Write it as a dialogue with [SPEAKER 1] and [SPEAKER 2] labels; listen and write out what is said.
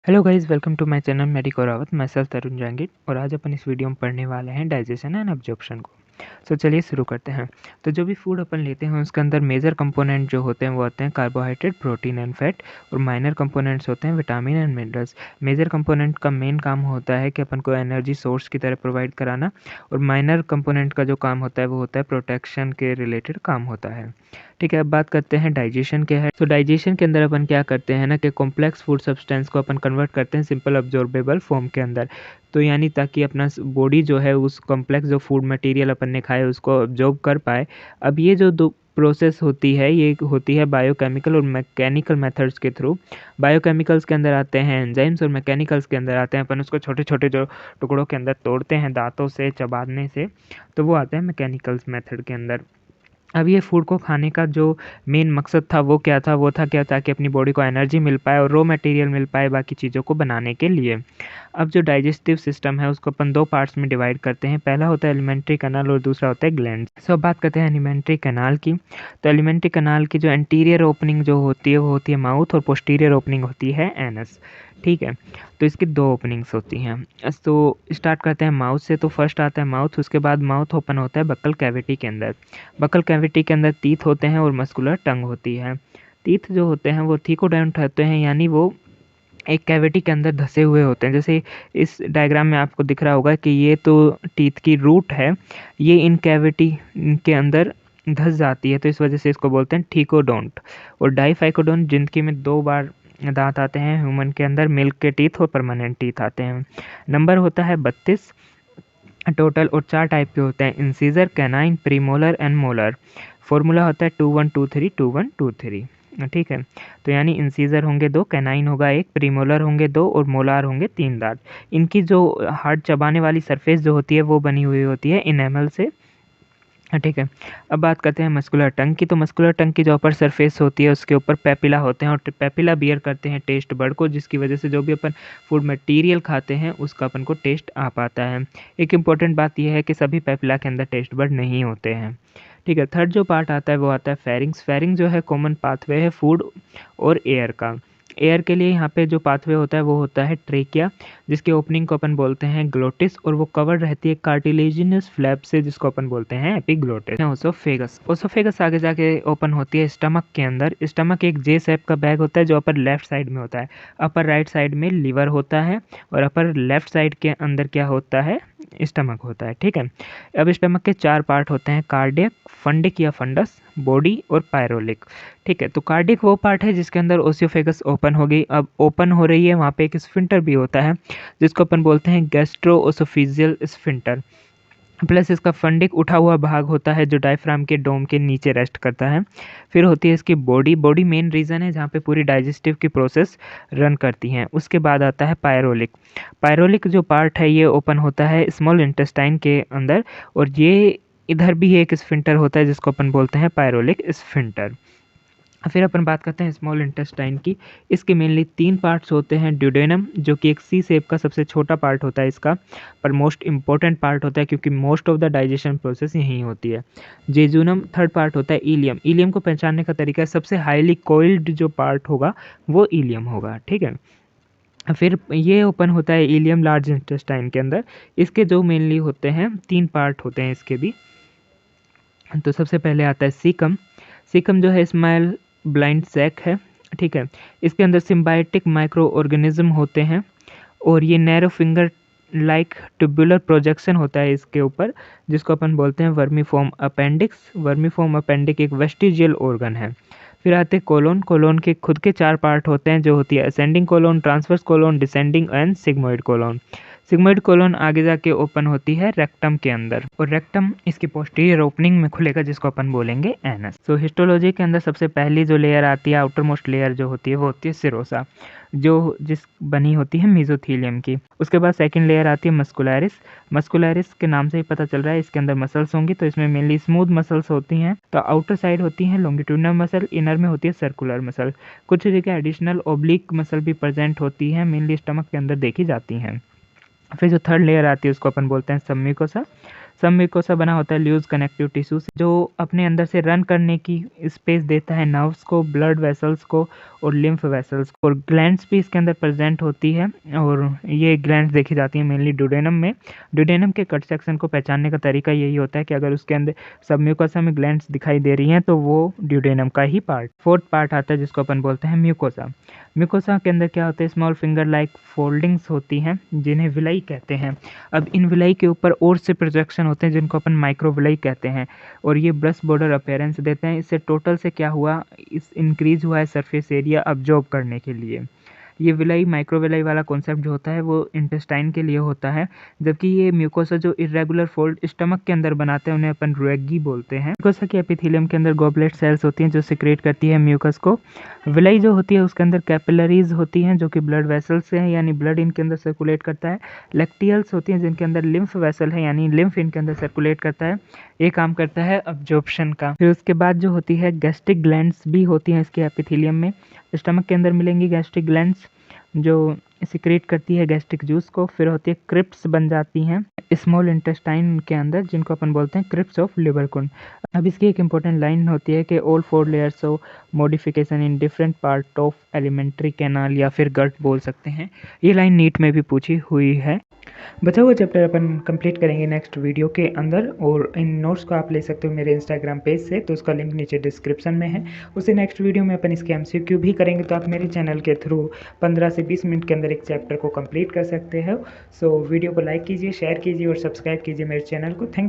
[SPEAKER 1] Hello guys, welcome to my channel medico Rawat. मैं self तरुण जहांगीर और आज अपन इस वीडियो में पढ़ने वाले हैं डाइजेशन एंड एब्जॉर्प्शन को। चलिए शुरू करते हैं। तो जो भी फूड अपन लेते हैं उसके अंदर मेजर कंपोनेंट जो होते हैं वो होते हैं कार्बोहाइड्रेट, प्रोटीन एंड फैट, और माइनर कंपोनेंट्स होते हैं vitamin and minerals. Major component का मेन काम होता है कि अपन को एनर्जी सोर्स की तरह प्रोवाइड कराना, और माइनर कंपोनेंट का जो काम होता है वो होता है प्रोटेक्शन के रिलेटेड काम होता है। ठीक है, अब बात करते हैं डाइजेशन क्या है। तो डाइजेशन के अंदर अपन क्या करते हैं ना कि कॉम्प्लेक्स फूड सब्सटेंस को अपन कन्वर्ट करते हैं सिंपल अब्जॉर्बेबल फॉर्म के अंदर। तो यानी ताकि अपना बॉडी जो है उस कॉम्प्लेक्स जो फूड मटेरियल अपन ने खाए उसको अब्जॉर्ब कर पाए। अब ये जो दो प्रोसेस होती है ये होती है बायोकेमिकल और मैकेनिकल मेथड्स के थ्रू। बायोकेमिकल्स के अंदर आते हैं एंजाइम्स, और मैकेनिकल्स के अंदर आते हैं अपन उसको छोटे छोटे जो टुकड़ों के अंदर तोड़ते हैं दांतों से चबाने से, तो वो आते हैं मैकेनिकल्स मेथड के अंदर। अब ये फूड को खाने का जो मेन मकसद था वो क्या था, वो था क्या, ताकि अपनी बॉडी को एनर्जी मिल पाए और रॉ मटेरियल मिल पाए बाकी चीज़ों को बनाने के लिए। अब जो डाइजेस्टिव सिस्टम है उसको अपन दो पार्ट्स में डिवाइड करते हैं। पहला होता है एलिमेंट्री कैनाल और दूसरा होता है ग्लैंड। अब बात करते हैं एलिमेंट्री कैनाल की। तो एलिमेंट्री कैनाल की जो एंटीरियर ओपनिंग जो होती है वो होती है माउथ, और पोस्टीरियर ओपनिंग होती है एनस। ठीक है, तो इसकी दो ओपनिंग्स होती हैं। तो स्टार्ट करते हैं माउथ से। तो फर्स्ट आता है माउथ, उसके बाद माउथ ओपन होता है बक्कल कैविटी के अंदर। बक्कल कैविटी के अंदर टीथ होते हैं और मस्कुलर टंग होती है। टीथ जो होते हैं वो थिकोडेंट होते हैं, यानी वो एक कैविटी के अंदर धसे हुए होते हैं। जैसे इस डायग्राम में आपको दिख रहा होगा कि ये तो टीथ की रूट है, ये इन कैविटी के अंदर धस जाती है, तो इस वजह से इसको बोलते हैं ठीकोडोंट। और डाइफाइकोडोंट जिनकी में दो बार दांत आते हैं ह्यूमन के अंदर, मिल्क के टीथ और परमानेंट टीथ आते हैं। नंबर होता है 32 टोटल, और चार टाइप के होते हैं incisor, canine, premolar and molar. Formula होता है 2123 2123। ठीक है, तो यानी इंसीजर होंगे दो, कैनाइन होगा एक, प्रीमोलर होंगे दो, और मोलार होंगे तीन दांत। इनकी जो हार्ड चबाने वाली सरफेस जो होती है वो बनी हुई होती है इनेमल से। ठीक है, अब बात करते हैं मस्कुलर टंग की। तो मस्कुलर टंग की जो अपर सरफेस होती है उसके ऊपर पेपिला होते हैं, और पेपिला बियर करते हैं टेस्ट बर्ड को, जिसकी वजह से जो भी अपन फूड मटेरियल खाते हैं उसका अपन को टेस्ट आ पाता है। एक इम्पॉर्टेंट बात यह है कि सभी पेपिला के अंदर टेस्ट बर्ड नहीं होते हैं। ठीक है, थर्ड जो पार्ट आता है वो आता है फेरिंग्स। फेरिंग जो है कॉमन पाथवे है फूड और एयर का। एयर के लिए यहाँ पे जो पाथवे होता है वो होता है ट्रेकिया, जिसके ओपनिंग को अपन बोलते हैं ग्लोटिस, और वो कवर रहती है कार्टिलेजिनस फ्लैप से, जिसको अपन बोलते हैं एपिग्लोटिस। ओसोफेगस, ओसोफेगस आगे जाके ओपन होती है स्टमक के अंदर। स्टमक एक जे शेप का बैग होता है जो अपर लेफ्ट साइड में होता है। अपर राइट साइड में लीवर होता है, और अपर लेफ्ट साइड के अंदर क्या होता है, स्टमक होता है। ठीक है, अब स्टमक के चार पार्ट होते हैं, कार्डियक, फंडिक या फंडस, बॉडी और पायरोलिक। ठीक है, तो कार्डियक वो पार्ट है जिसके अंदर ओसियोफेगस ओपन हो गई। अब ओपन हो रही है वहाँ पे एक स्फिंक्टर भी होता है जिसको अपन बोलते हैं गैस्ट्रो ओसोफिजियल स्फिंक्टर। प्लस इसका फंडिक उठा हुआ भाग होता है जो डायफ्राम के डोम के नीचे रेस्ट करता है। फिर होती है इसकी बॉडी। बॉडी मेन रीजन है जहाँ पे पूरी डाइजेस्टिव की प्रोसेस रन करती हैं। उसके बाद आता है पायरोलिक। पायरोलिक जो पार्ट है ये ओपन होता है स्मॉल इंटेस्टाइन के अंदर, और ये इधर भी एक स्फिंक्टर होता है जिसको अपन बोलते हैं पायरोलिक स्फिंक्टर। फिर अपन बात करते हैं स्मॉल इंटेस्टाइन की। इसके मेनली तीन पार्ट्स होते हैं, ड्यूडेनम जो कि एक सी शेप का सबसे छोटा पार्ट होता है इसका, पर मोस्ट इंपॉर्टेंट पार्ट होता है क्योंकि most of the digestion process यहीं होती है। जेजुनम थर्ड पार्ट होता है। इलियम, इलियम को पहचानने का तरीका है, सबसे हाईली कोइल्ड जो पार्ट होगा वो इलियम होगा। ठीक है, फिर ये ओपन होता है इलियम लार्ज इंटेस्टाइन के अंदर। इसके जो मेनली होते हैं तीन पार्ट होते हैं इसके भी। तो सबसे पहले आता है सीकम। सीकम जो है स्मॉल ब्लाइंड सैक है। ठीक है, इसके अंदर सिम्बायोटिक माइक्रो ऑर्गेनिज्म होते हैं, और ये narrow finger like tubular projection होता है इसके ऊपर, जिसको अपन बोलते हैं वर्मीफॉर्म अपेंडिक्स। वर्मीफॉर्म अपेंडिक एक वेस्टिजियल ऑर्गन है। फिर आते हैं कोलोन। कोलोन के खुद के चार पार्ट होते हैं जो होती है ascending colon, transverse colon, descending and sigmoid colon. Sigmoid colon आगे जाके ओपन होती है रेक्टम के अंदर, और रेक्टम इसकी पोस्टीरियर ओपनिंग में खुलेगा जिसको अपन बोलेंगे एनस। तो हिस्टोलॉजी के अंदर सबसे पहली जो लेयर आती है, आउटर मोस्ट लेयर जो होती है वो होती है सिरोसा, जो जिस बनी होती है मेसोथीलियम की। उसके बाद सेकंड लेयर आती है मस्कुलैरिस। मस्कुलैरिस के नाम से ही पता चल रहा है इसके अंदर मसल्स होंगी, तो इसमें मेनली स्मूथ मसल्स होती हैं। तो आउटर साइड होती है लॉन्गिट्यूडिनल मसल, इनर में होती है सर्कुलर मसल। कुछ जगह एडिशनल ओब्लिक मसल भी प्रेजेंट होती है, मेनली स्टमक के अंदर देखी जाती हैं। फिर जो थर्ड लेयर आती है उसको अपन बोलते हैं सबम्यूकोसा। सब म्यूकोसा बना होता है लूज कनेक्टिव टिश्यू से, जो अपने अंदर से रन करने की स्पेस देता है नर्व्स को, ब्लड वेसल्स को और लिम्फ वेसल्स को। और ग्लैंड्स भी इसके अंदर प्रेजेंट होती है, और ये ग्लैंड्स देखी जाती हैं मेनली ड्यूडेनम में। ड्यूडेनम के कट सेक्शन को पहचानने का तरीका यही होता है कि अगर उसके अंदर सब म्यूकोसा में ग्लैंड्स दिखाई दे रही हैं तो वो ड्यूडेनम का ही पार्ट। फोर्थ पार्ट आता है जिसको अपन बोलते हैं म्यूकोसा। म्यूकोसा के अंदर क्या होता है, स्मॉल फिंगर लाइक फोल्डिंग्स होती हैं जिन्हें विलाई कहते हैं। अब इन विलाई के ऊपर और से प्रोजेक्शन होते हैं जिनको अपन माइक्रोविलाई कहते हैं, और ये ब्रश बॉर्डर अपीयरेंस देते हैं। इससे टोटल से क्या हुआ, इस इंक्रीज हुआ है सरफेस एरिया अब्जॉर्ब करने के लिए। ये विलाई माइक्रोविलाई वाला कॉन्सेप्ट जो होता है वो इंटेस्टाइन के लिए होता है, जबकि ये म्यूकोसा जो इरेगुलर फोल्ड स्टमक के अंदर बनाते हैं उन्हें अपन रेगी बोलते हैं। म्यूकोसा के एपिथेलियम के अंदर गॉबलेट सेल्स होती हैं जो सिक्रेट करती है म्यूकस को। विलाई जो होती है उसके अंदर कैपिलरीज होती हैं जो कि ब्लड वेसल्स से हैं, यानी ब्लड इनके अंदर सर्कुलेट करता है। लेक्टियल्स होती हैं जिनके अंदर लिम्फ वेसल है, यानी लिम्फ इनके अंदर सर्कुलेट करता है। ये काम करता है अब्जॉर्प्शन का। फिर उसके बाद जो होती है गैस्ट्रिक ग्लैंड्स भी होती हैं इसके एपिथेलियम में। स्टमक के अंदर मिलेंगी गैस्ट्रिक ग्लैंड्स जो सिक्रेट करती है गैस्ट्रिक जूस को। फिर होती है क्रिप्स बन जाती हैं स्मॉल इंटेस्टाइन के अंदर जिनको अपन बोलते हैं क्रिप्स ऑफ लिबरकुन। अब इसकी एक इंपॉर्टेंट लाइन होती है कि all 4 layers of modification in different part of alimentary canal या फिर गट बोल सकते हैं। ये लाइन नीट में भी पूछी हुई है। बचा हुआ चैप्टर अपन कंप्लीट करेंगे नेक्स्ट वीडियो के अंदर, और इन नोट्स को आप ले सकते हो मेरे इंस्टाग्राम पेज से, तो उसका लिंक नीचे डिस्क्रिप्शन में है। उसे नेक्स्ट वीडियो में अपन इसके MCQ भी करेंगे, तो आप मेरे चैनल के थ्रू 15 से 20 मिनट के अंदर एक चैप्टर को कंप्लीट कर सकते हो। सो वीडियो को लाइक कीजिए, शेयर कीजिए और सब्सक्राइब कीजिए मेरे चैनल को। थैंक